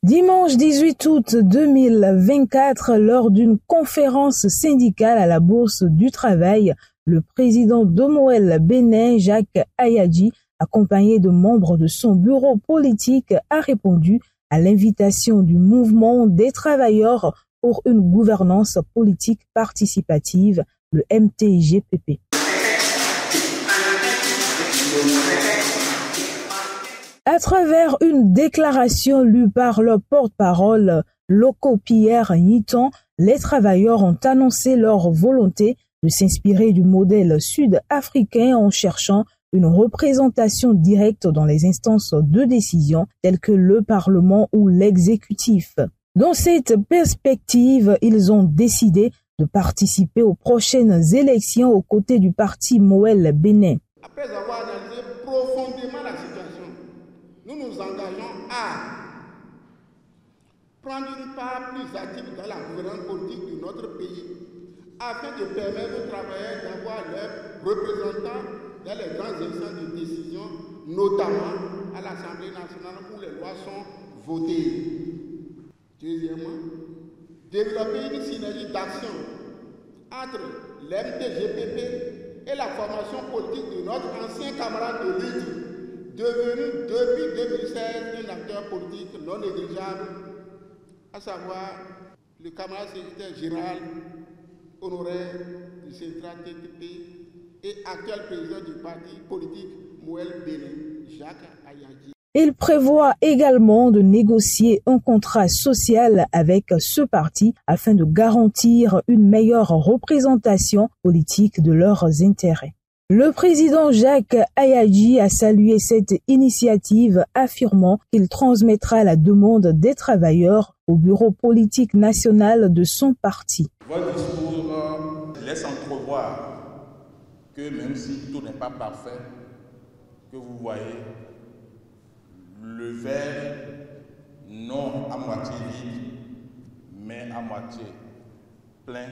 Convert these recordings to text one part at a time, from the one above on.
Dimanche 18 août 2024, lors d'une conférence syndicale à la Bourse du Travail, le président d'Omoel Bénin, Jacques Ayadji, accompagné de membres de son bureau politique, a répondu à l'invitation du mouvement des travailleurs pour une gouvernance politique participative, le MTGPP. À travers une déclaration lue par leur porte-parole, Loko Pierre Niton, les travailleurs ont annoncé leur volonté de s'inspirer du modèle sud-africain en cherchant une représentation directe dans les instances de décision telles que le Parlement ou l'exécutif. Dans cette perspective, ils ont décidé de participer aux prochaines élections aux côtés du parti Moël Bénin. Après avoir analysé profondément la situation, nous nous engageons à prendre une part plus active dans la gouvernance politique de notre pays afin de permettre aux travailleurs d'avoir leurs représentants dans les grandes instances de décision, notamment à l'Assemblée nationale où les lois sont votées. Deuxièmement, développer une synergie d'action entre l'MTGPP et la formation politique de notre ancien camarade de lutte, devenu depuis 2016 un acteur politique non négligeable, à savoir le camarade secrétaire général honoraire du Central TTP et actuel président du parti politique Moël Bénin, Jacques Ayadji. Il prévoit également de négocier un contrat social avec ce parti afin de garantir une meilleure représentation politique de leurs intérêts. Le président Jacques Ayadji a salué cette initiative, affirmant qu'il transmettra la demande des travailleurs au bureau politique national de son parti. Votre discours laisse entrevoir que même si tout n'est pas parfait, que vous voyez le verre non à moitié vide, mais à moitié plein,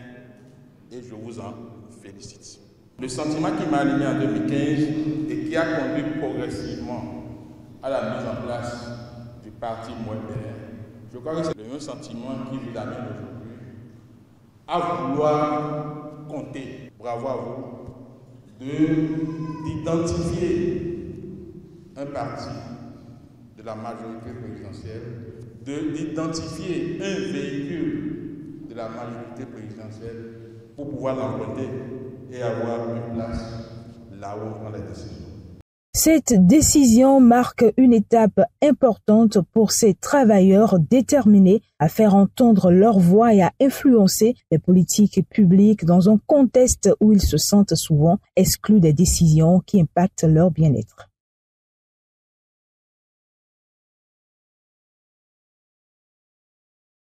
et je vous en félicite. Le sentiment qui m'a animé en 2015 et qui a conduit progressivement à la mise en place du parti Moël Bénin, je crois que c'est le même sentiment qui vous amène aujourd'hui à vouloir compter, bravo à vous, d'identifier un parti de la majorité présidentielle, d'identifier un véhicule de la majorité présidentielle pour pouvoir l'emprunter et avoir une place là où on prend les décisions. Cette décision marque une étape importante pour ces travailleurs déterminés à faire entendre leur voix et à influencer les politiques publiques dans un contexte où ils se sentent souvent exclus des décisions qui impactent leur bien-être.